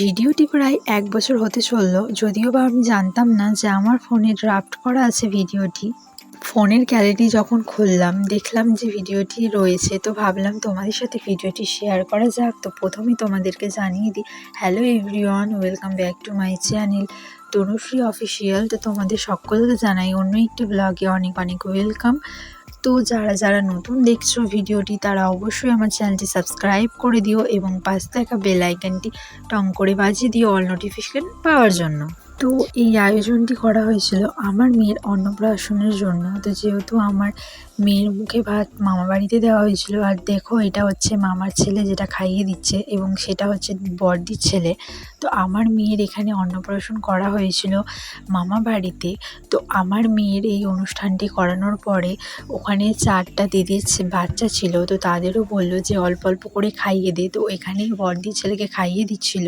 ভিডিওটি প্রায় ১ বছর হতে চলল, যদিও বা আমি জানতাম না যে আমার ফোনে ড্রাফট করা আছে ভিডিওটি। ফোনের গ্যালারি যখন খুললাম দেখলাম যে ভিডিওটি রয়েছে, তো ভাবলাম তোমাদের সাথে ভিডিওটি শেয়ার করা যাক। তো প্রথমেই তোমাদেরকে জানিয়ে দিই, hello everyone, welcome back to my channel Tanushree official. তো তোমাদের সকলকে জানাই অন্য একটি ব্লগে অনেক অনেক ওয়েলকাম। তো যারা যারা নতুন দেখছো ভিডিওটি, তারা অবশ্যই আমার চ্যানেলটি সাবস্ক্রাইব করে দিও এবং পাশে থাকা বেল আইকনটি টং করে বাজিয়ে দিও অল নোটিফিকেশন পাওয়ার জন্য। তো এই আয়োজনটি করা হয়েছিল আমার মেয়ের অন্নপ্রাশনের জন্য। তো যেহেতু আমার মেয়ের মুখে ভাত মামা বাড়িতে দেওয়া হয়েছিল, আর দেখো এটা হচ্ছে মামার ছেলে যেটা খাইয়ে দিচ্ছে, এবং সেটা হচ্ছে বড়দির ছেলে। তো আমার মেয়ের এখানে অন্নপ্রাশন করা হয়েছিল মামা বাড়িতে। তো আমার মেয়ের এই অনুষ্ঠানটি করানোর পরে ওখানে 4টা দিদির বাচ্চা ছিল, তো তাদেরও বললো যে অল্প অল্প করে খাইয়ে দে। তো এখানে বড়দির ছেলেকে খাইয়ে দিচ্ছিল।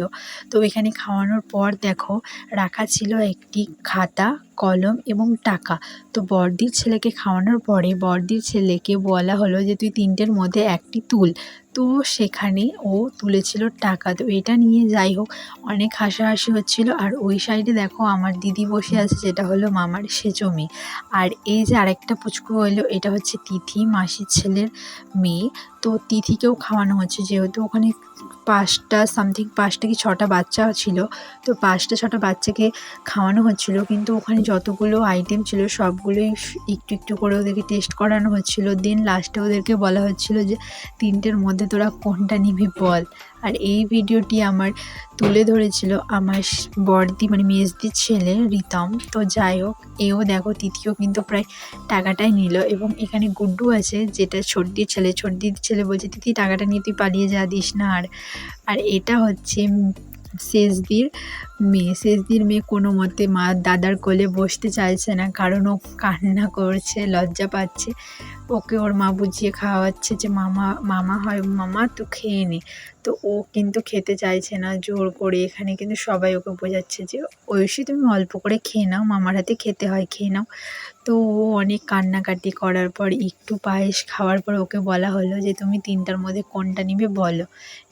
তো এখানে খাওয়ানোর পর দেখো রাখা ছিল একটি খাতা, কলম এবং টাকা। তো বড়দির ছেলেকে খাওয়ানোর পরে বড়দির ছেলেকে বলা হলো যে তুই 3টের মধ্যে একটি তুল। তো সেখানে ও তুলেছিল টাকা। তো এটা নিয়ে যাই হোক অনেক হাসাহাসি হচ্ছিল। আর ওই সাইডে দেখো আমার দিদি বসে আছে, যেটা হলো মামার সেজো মেয়ে। আর এই যে আরেকটা পুচকু হলো, এটা হচ্ছে তিথি, মাসির ছেলের মেয়ে। তো তিথিকেও খাওয়ানো হচ্ছে, যেহেতু ওখানে 5টা কি 6টা বাচ্চা ছিল। তো 5টা 6টা বাচ্চাকে খাওয়ানো হচ্ছিল, কিন্তু ওখানে যতগুলো আইটেম ছিল সবগুলোই একটু একটু করে ওদেরকে টেস্ট করানো হচ্ছিল। দেন লাস্টে ওদেরকে বলা হচ্ছিল যে 3টের মধ্যে তোরা কোনটা নিবি বল। আর এই ভিডিওটি আমার তুলে ধরেছিল আমার বড়দি মানে মেজদির ছেলে রিতম। তো যাই হোক, এও দেখো তিথিও কিন্তু প্রায় টাকাটাই নিল। এবং এখানে গুড্ডু আছে, যেটা ছোটদির ছেলে বলছে তিথি টাকাটা নিয়ে তুই পালিয়ে যা, দিস না। আর এটা হচ্ছে শেষদির মেয়ে কোনো মতে দাদার কোলে বসতে চাইছে না, কারণ ও কান্না করছে, লজ্জা পাচ্ছে। ওকে ওর মা বুঝিয়ে খাওয়াচ্ছে যে মামা তো খেয়ে নে। তো ও কিন্তু খেতে চাইছে না জোর করে। এখানে কিন্তু সবাই ওকে বোঝাচ্ছে যে ঐশী তুমি অল্প করে খেয়ে নাও, মামার হাতে খেতে হয়, খেয়ে নাও। তো ও অনেক কান্নাকাটি করার পর একটু পায়েস খাওয়ার পর ওকে বলা হলো যে তুমি 3টার মধ্যে কোনটা নিবে বলো।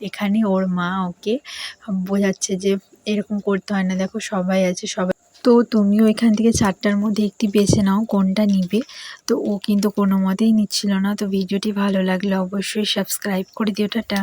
এখানে ওর মা ওকে বোঝাচ্ছে যে এরকম করতে হয় না, দেখো সবাই আছে, সবাই। তো তুমিও এখান থেকে 4টার মধ্যে একটি বেছে নাও কোনটা নিবে। তো ও কিন্তু কোনো মতেই নিচ্ছিল না। তো ভিডিওটি ভালো লাগলে অবশ্যই সাবস্ক্রাইব করে দিও। টাটা।